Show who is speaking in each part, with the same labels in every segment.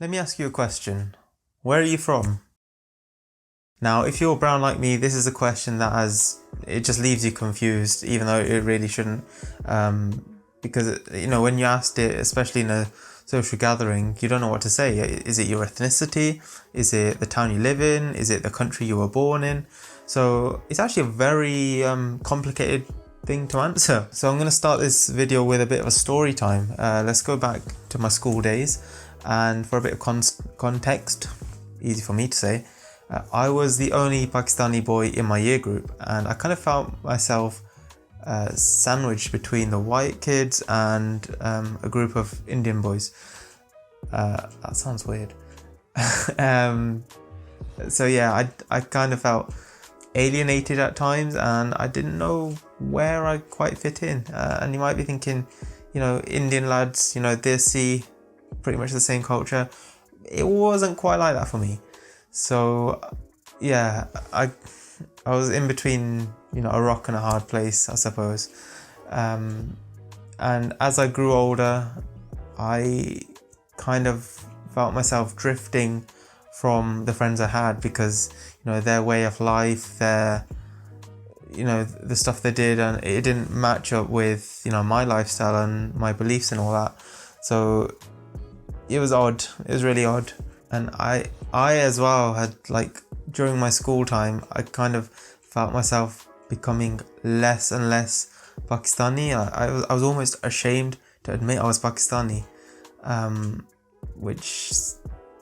Speaker 1: Let me ask you a question. Where are you from? Now, if you're brown like me, this is a question it just leaves you confused, even though it really shouldn't. Because, when you asked it, especially in a social gathering, you don't know what to say. Is it your ethnicity? Is it the town you live in? Is it the country you were born in? So it's actually a very complicated thing to answer. So I'm going to start this video with a bit of a story time. Let's go back to my school days, and for a bit of context, easy for me to say, I was the only Pakistani boy in my year group, and I kind of felt myself sandwiched between the white kids and a group of Indian boys. That sounds weird. So yeah, I kind of felt alienated at times, and I didn't know where I quite fit in. And you might be thinking, Indian lads, they see pretty much the same culture. It wasn't quite like that for me. So yeah, I was in between, a rock and a hard place, I suppose. And as I grew older, I kind of felt myself drifting from the friends I had, because their way of life, the stuff they did, and it didn't match up with my lifestyle and my beliefs and all that. So it was odd. It was really odd. And I as well had, during my school time, I kind of felt myself becoming less and less Pakistani. I was almost ashamed to admit I was Pakistani, which,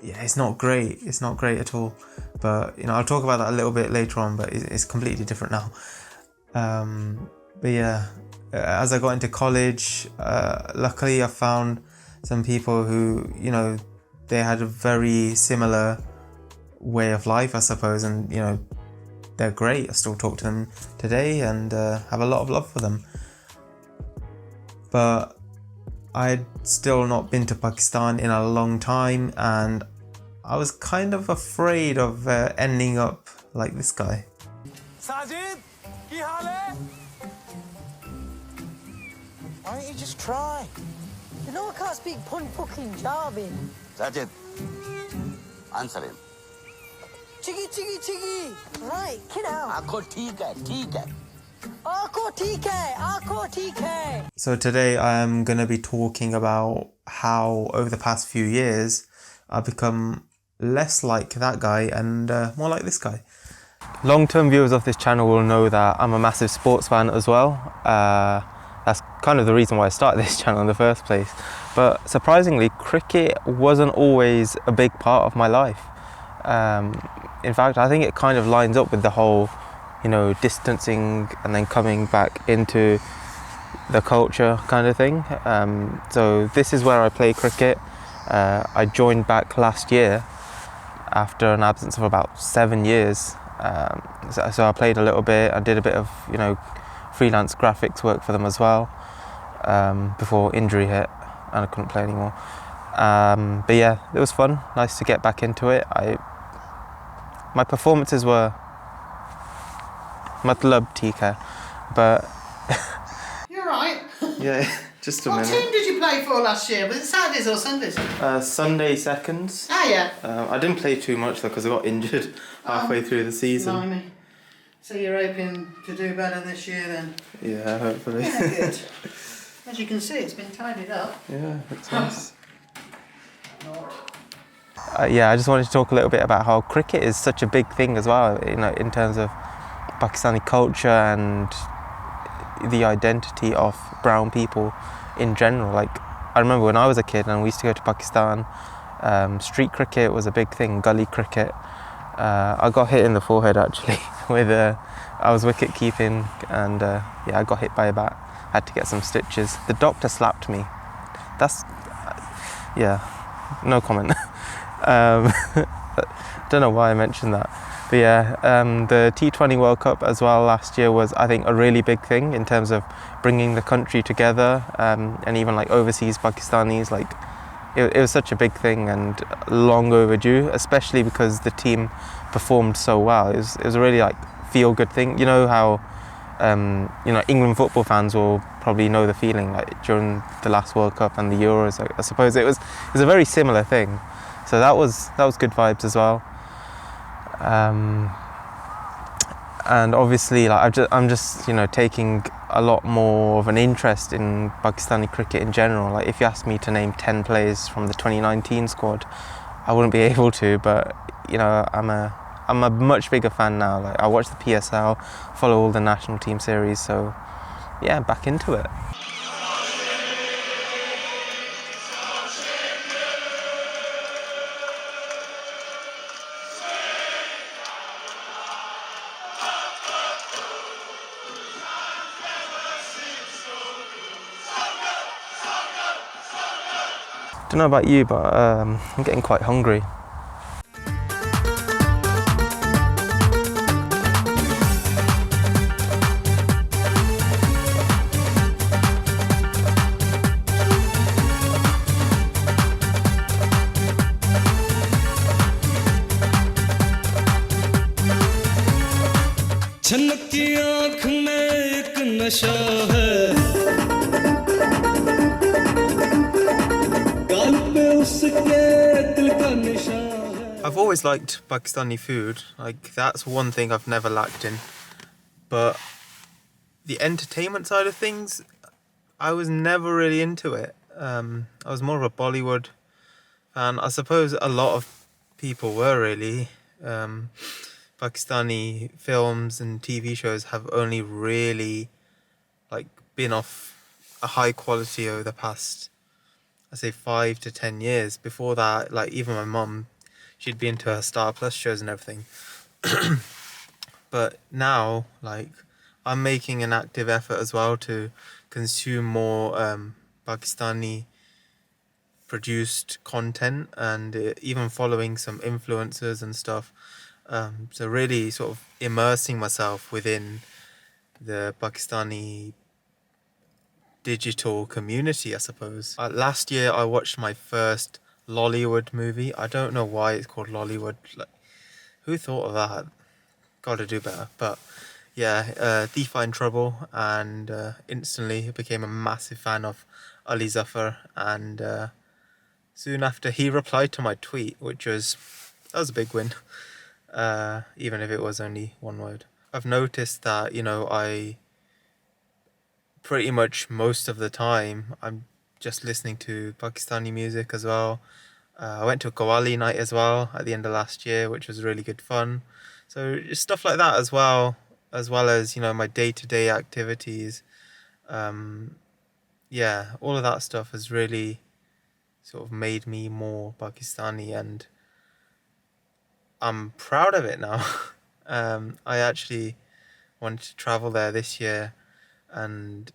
Speaker 1: yeah, it's not great. It's not great at all. But, I'll talk about that a little bit later on, but it's completely different now. But yeah, as I got into college, luckily I found some people who, they had a very similar way of life, I suppose, and they're great. I still talk to them today and have a lot of love for them. But I'd still not been to Pakistan in a long time, and I was kind of afraid of ending up like this guy.
Speaker 2: Sajid, ki haal hai? Why don't you just try?
Speaker 3: You know I can't speak Punjabi.
Speaker 4: Sajid, answer him.
Speaker 3: Chiggy. Right, get out.
Speaker 4: Aakho theek hai.
Speaker 3: Aakho theek hai.
Speaker 1: So today I am going to be talking about how over the past few years I've become less like that guy and more like this guy. Long-term viewers of this channel will know that I'm a massive sports fan as well. That's kind of the reason why I started this channel in the first place. But surprisingly, cricket wasn't always a big part of my life. In fact, I think it kind of lines up with the whole, distancing and then coming back into the culture kind of thing. So this is where I play cricket. I joined back last year after an absence of about 7 years. So I played a little bit. I did a bit of, freelance graphics work for them as well, before injury hit and I couldn't play anymore. But yeah, it was fun. Nice to get back into it. My performances were matlab theek hai, but
Speaker 5: You're right.
Speaker 1: yeah, just a
Speaker 5: What
Speaker 1: minute.
Speaker 5: team did you play for last year? Was it Saturdays or Sundays?
Speaker 1: Sunday seconds.
Speaker 5: Ah, yeah.
Speaker 1: I didn't play too much though because I got injured halfway through the season.
Speaker 5: Blimey. So you're hoping to do better this year then?
Speaker 1: Yeah, hopefully.
Speaker 5: Yeah, good. As you can see, it's been tidied up.
Speaker 1: Yeah, it's nice. Yeah, I just wanted to talk a little bit about how cricket is such a big thing as well, in terms of Pakistani culture and the identity of brown people in general. I remember when I was a kid and we used to go to Pakistan, street cricket was a big thing, gully cricket. I got hit in the forehead actually with I was wicket keeping, and I got hit by a bat. Had to get some stitches. The doctor slapped me. That's no comment. Don't know why I mentioned that, but yeah, the T20 World Cup as well last year was, I think, a really big thing in terms of bringing the country together, and even overseas Pakistanis. It was such a big thing and long overdue, especially because the team performed so well. It was a really feel-good thing. You know how England football fans will probably know the feeling during the last World Cup and the Euros. I suppose it was a very similar thing. So that was good vibes as well. And obviously, like I'm just taking a lot more of an interest in Pakistani cricket in general. Like if you asked me to name 10 players from the 2019 squad, I wouldn't be able to. But I'm a much bigger fan now. Like I watch the PSL, follow all the national team series. So yeah, back into it. Don't know about you, but I'm getting quite hungry. I've always liked Pakistani food. Like that's one thing I've never lacked in. But the entertainment side of things, I was never really into it. I was more of a Bollywood fan. I suppose a lot of people were really. Pakistani films and TV shows have only really been off a high quality over the past, I'd say 5 to 10 years. Before that, even my mum, she'd be into her Star Plus shows and everything. But now, I'm making an active effort as well to consume more Pakistani produced content, and even following some influencers and stuff. So really sort of immersing myself within the Pakistani digital community, I suppose. Last year I watched my first Lollywood movie. I don't know why it's called Lollywood. Who thought of that? Gotta do better. But yeah, Thief in Trouble, and instantly became a massive fan of Ali Zafar, and soon after he replied to my tweet, that was a big win. Even if it was only one word. I've noticed that, I pretty much most of the time I'm just listening to Pakistani music as well. I went to a Qawwali night as well at the end of last year, which was really good fun. So just stuff like that as well as my day-to-day activities. Yeah, all of that stuff has really sort of made me more Pakistani, and I'm proud of it now. I actually wanted to travel there this year and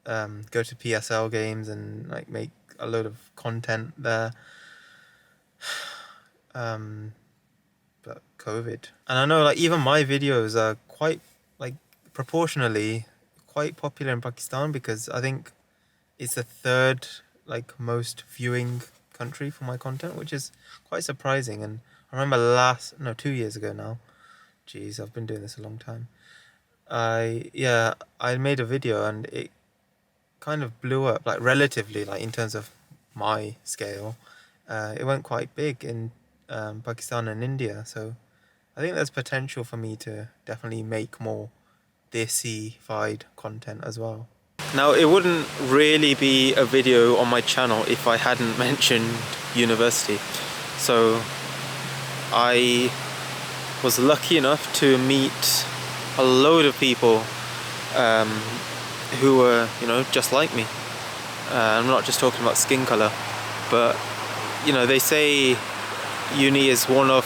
Speaker 1: go to PSL games and make a load of content there. But COVID. And I know even my videos are quite proportionally quite popular in Pakistan, because I think it's the third most viewing country for my content, which is quite surprising. And I remember 2 years ago now. Jeez, I've been doing this a long time. I made a video and it kind of blew up, relatively, in terms of my scale. It went quite big in Pakistan and India. So I think there's potential for me to definitely make more desi-fied content as well. Now, it wouldn't really be a video on my channel if I hadn't mentioned university. So I was lucky enough to meet a load of people who were, just like me. I'm not just talking about skin colour, but, they say uni is one of,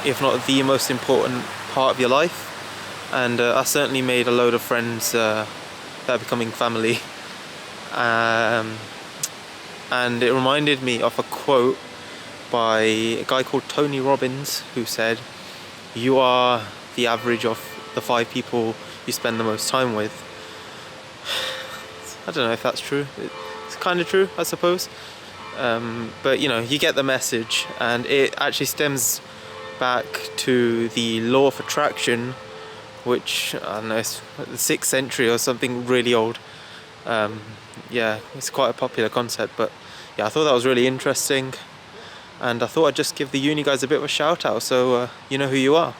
Speaker 1: if not the most important part of your life. And I certainly made a load of friends that are becoming family. And it reminded me of a quote by a guy called Tony Robbins, who said, "You are the average of the 5 people you spend the most time with." I don't know if that's true. It's kind of true, I suppose. But you get the message, and it actually stems back to the law of attraction, which, I don't know, it's the 6th century or something really old. Yeah, it's quite a popular concept, but yeah, I thought that was really interesting. and I thought I'd just give the uni guys a bit of a shout out so you know who you are.